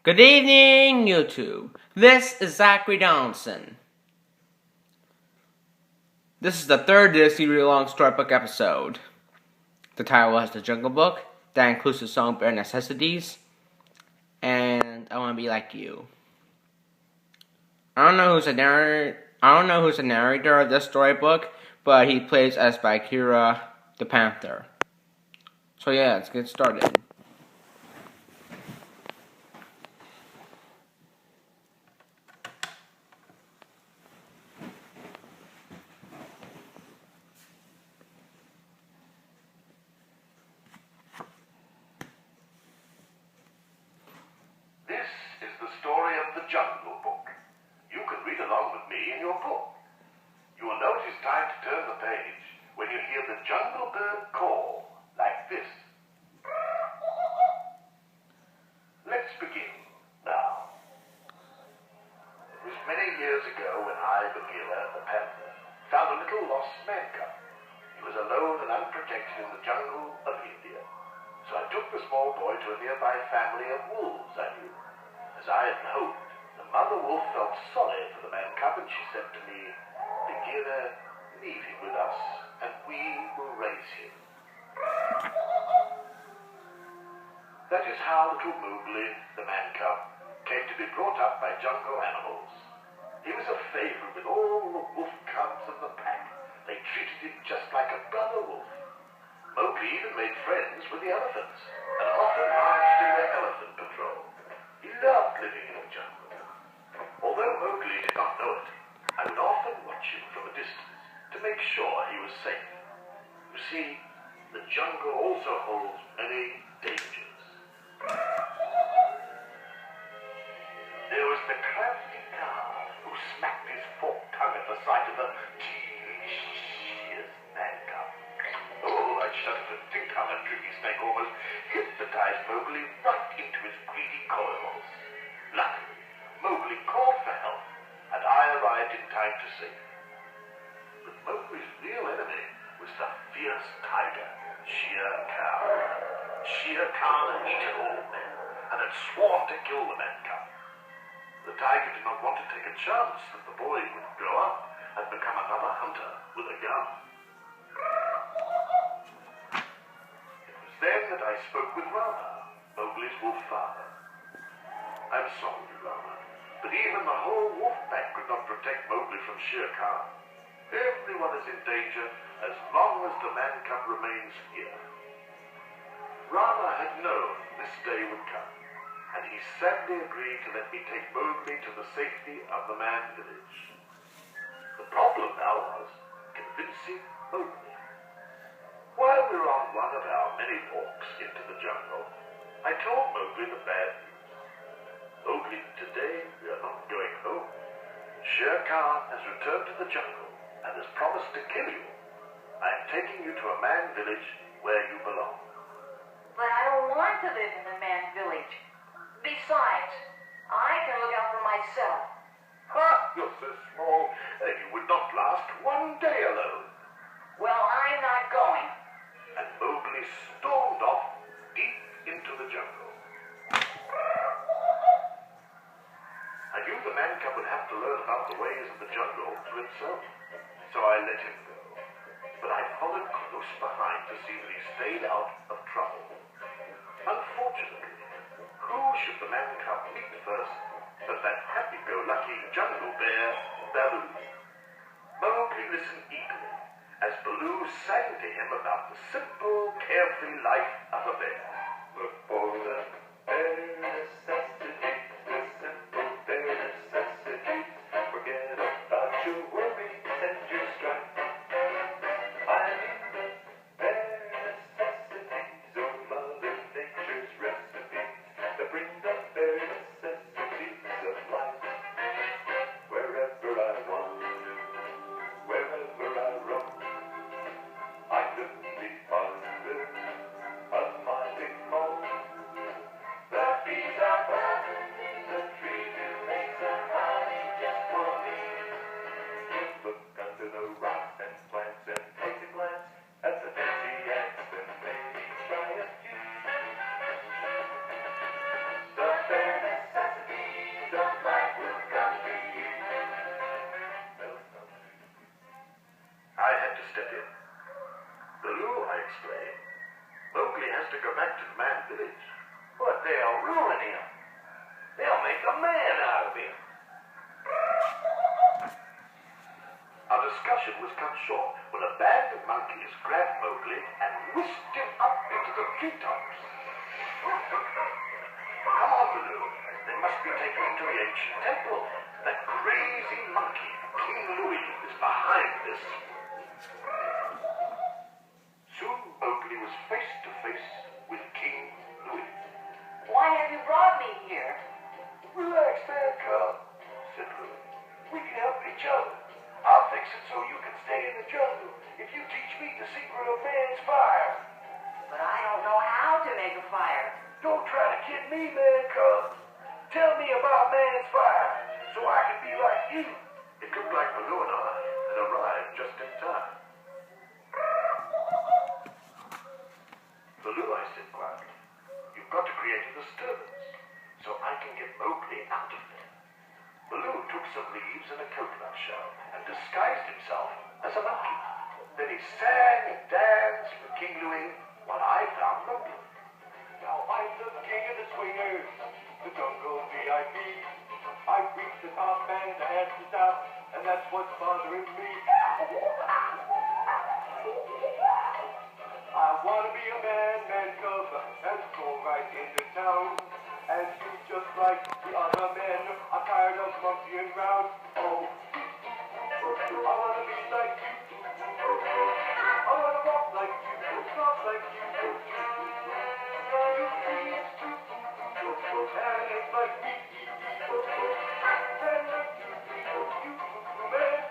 Good evening, YouTube. This is Zachary Donaldson. This is the third of the series-long Storybook episode. The title was The Jungle Book. That includes the song Bare Necessities. And I Want to Be Like You. I don't know who's the narrator of this storybook, but he plays as Bagheera the Panther. So yeah, let's get started. This is the story of the Jungle Book. You can read along with me in your book. You will know it is time to turn the page when you hear the jungle bird call like this. Let's begin now. It was many years ago when I, Bagheera the Panther, found a little lost man cub. He was alone and unprotected in the jungle of India. So I took the small boy to a nearby family of wolves I knew. As I had hoped, the mother wolf felt sorry for the man cub, and she said to me, "Bagheera, leave him with us, and we will raise him." That is how little Mowgli, the man cub, came to be brought up by jungle animals. He was a favorite with all the wolf cubs of the pack. They treated him just like a brother wolf. Mowgli even made friends with the elephants, and often marched in their elephant patrol. He loved living in the jungle. Although Mowgli did not know it, I would often watch him from a distance to make sure he was safe. You see, the jungle also holds many dangers. There was the crafty car who smacked his forked tongue at the sight of the delicious man cub. Oh, I shudder to think how that tricky snake almost hypnotized Mowgli right into his greedy coils. Luckily, Mowgli called for help, and I arrived in time to save him. But Mowgli's real enemy was the fierce tiger, Shere. Shere had eaten all men, and had sworn to kill the man cub. The tiger did not want to take a chance that the boy would grow up and become another hunter with a gun. Then that I spoke with Rama, Mowgli's wolf father. I'm sorry, Rama, but even the whole wolf pack could not protect Mowgli from Shere Khan. Everyone is in danger as long as the man cub remains here. Rama had known this day would come, and he sadly agreed to let me take Mowgli to the safety of the man village. The problem now was convincing Mowgli. While we were on one of our many walks into the jungle, I told Mowgli the bad news. "Mowgli, today we are not going home. Shere Khan has returned to the jungle and has promised to kill you. I am taking you to a man village where you belong." But I don't want to live in the man village. Besides, I can look out for myself. Ha! You're so small, you would not last one day alone. Well, I'm not going. And Mowgli stormed off deep into the jungle. I knew the man cub would have to learn about the ways of the jungle to himself, so I let him go. But I followed close behind to see that he stayed out of trouble. Unfortunately, who should the man cub meet first but that happy-go-lucky jungle bear, Baloo? Mowgli listened eagerly as Baloo sang to him about the simple, carefree life of a bear. For the bare necessities, the simple bare necessities, forget about your worries and your strife. I mean the bare necessities of Mother Nature's recipes that bring the bare necessities of life. Wherever I wander, wherever I roam, I couldn't be fonder of my big home. treetops. Come on, Baloo. They must be taking him to the ancient temple. That crazy monkey, King Louie, is behind this. Soon Mowgli was face to face with King Louie. Why have you brought me here? Relax, man, cub, said Louie. We can help each other. I'll fix it so you can stay in the jungle if you teach me the secret of man's fire. But I don't know how to make a fire. Don't try to kid me, man, cub. Tell me about man's fire so I can be like you. It looked like Baloo and I had arrived just in time. Baloo, I said quietly, you've got to create a disturbance so I can get Mowgli out of there. Baloo took some leaves and a coconut shell and disguised himself as a monkey. Then he sang and danced for King Louie while I found Mowgli. Now I'm the king of the swingers, the jungle VIP. I've reached the top and I had to stop, and that's what's bothering me. I want to be a man cub, and go right into town. And you just like the other men, I'm tired of monkeying around. Oh, I want to be like you. I want to walk like you, talk like you. You see it's true, and it's like me. And like you, man,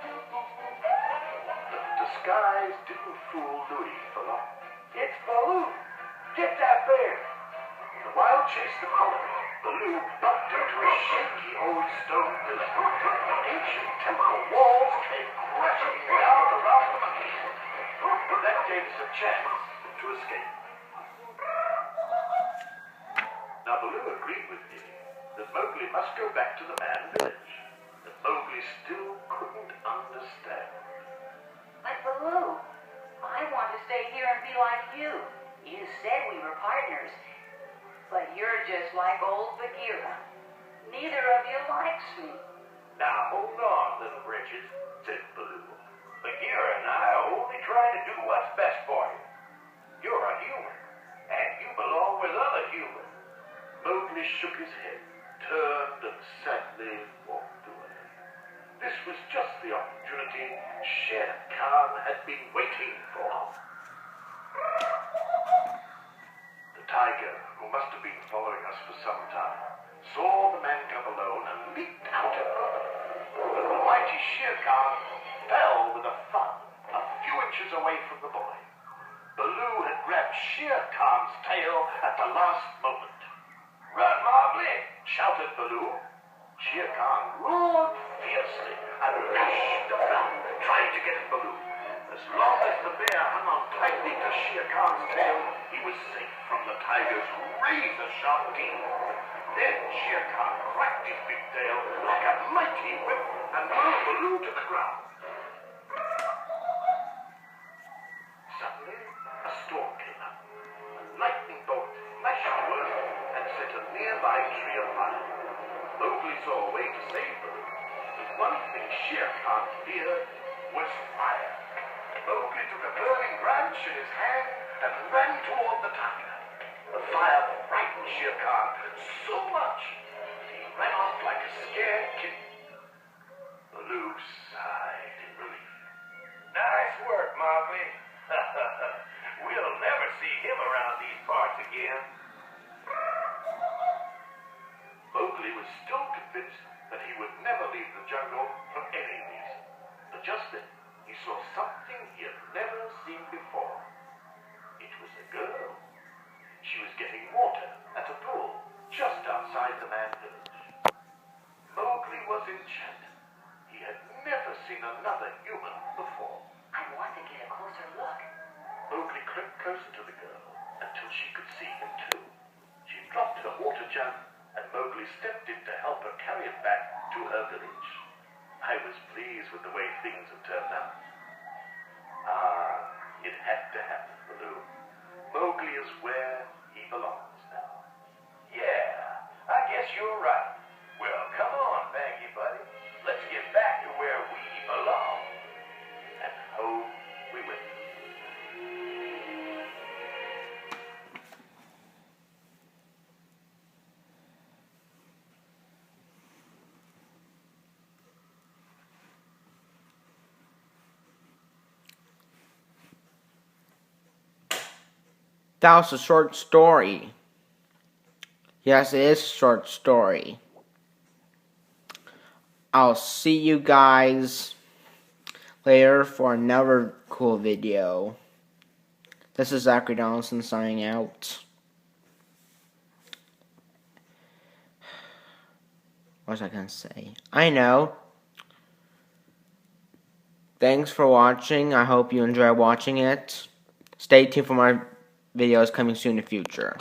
the disguise didn't fool Louie for long. It's Baloo! Get that bear! The wild chase that followed, Baloo bumped into a shaky old stone pillar. The ancient temple walls came crashing down around the monkey. That gave us a chance to escape. Now Baloo agreed with me that Mowgli must go back to the man village. That Mowgli still couldn't understand. But Baloo, I want to stay here and be like you. You said we were partners, but you're just like old Bagheera. Neither of you likes me. Now hold on, little Bridget, said Baloo. Bagheera and I are only trying to do what's best for you. You're a human, and you belong with other humans. Mowgli shook his head, turned, and sadly walked away. This was just the opportunity Shere had been waiting for. The tiger, who must have been following us for some time, saw the man come alone and leaped out in front of him. But the mighty Shere fell with a thud a few inches away from the boy. Baloo had grabbed Shere tail at the last moment. Run, Mowgli! Shouted Baloo. Shere roared fiercely and lashed about, trying to get at Baloo. As long as the bear hung on tightly to Shere tail, he was safe from the tiger's razor-sharp teeth. Then Shere cracked his big tail like a mighty whip and hurled Baloo to the ground. Suddenly, a storm came up. A lightning bolt flashed to earth and set a nearby tree afire. Mowgli saw a way to save Baloo. The one thing Shere feared was fire. Mowgli took a burning branch in his hand and ran toward the tiger. The fire frightened Shere so much that he ran off like a scared kitten. Baloo sighed in relief. Nice work, Mowgli. We'll never see him around these parts again. Mowgli was still convinced that he would never leave the jungle for any reason. But just then, he saw something he had never seen before. It was a girl. She was getting water at a pool just outside the man village. Mowgli was enchanted. He had never seen another human before. I want to get a closer look. Mowgli crept closer to the girl until she could see him too. She dropped her water jug, and Mowgli stepped in to help her carry it back to her village. I was pleased with the way things had turned out. It had to happen, Baloo. Mowgli is where he belongs now. Yeah, I guess you're right. Well, come on, Baggy buddy. Let's get back to where we belong. And home we went. That was a short story. Yes, it is a short story. I'll see you guys later for another cool video. This is Zachary Donaldson signing out. What was I gonna say? I know. Thanks for watching. I hope you enjoy watching it. Stay tuned for more videos coming soon in the future.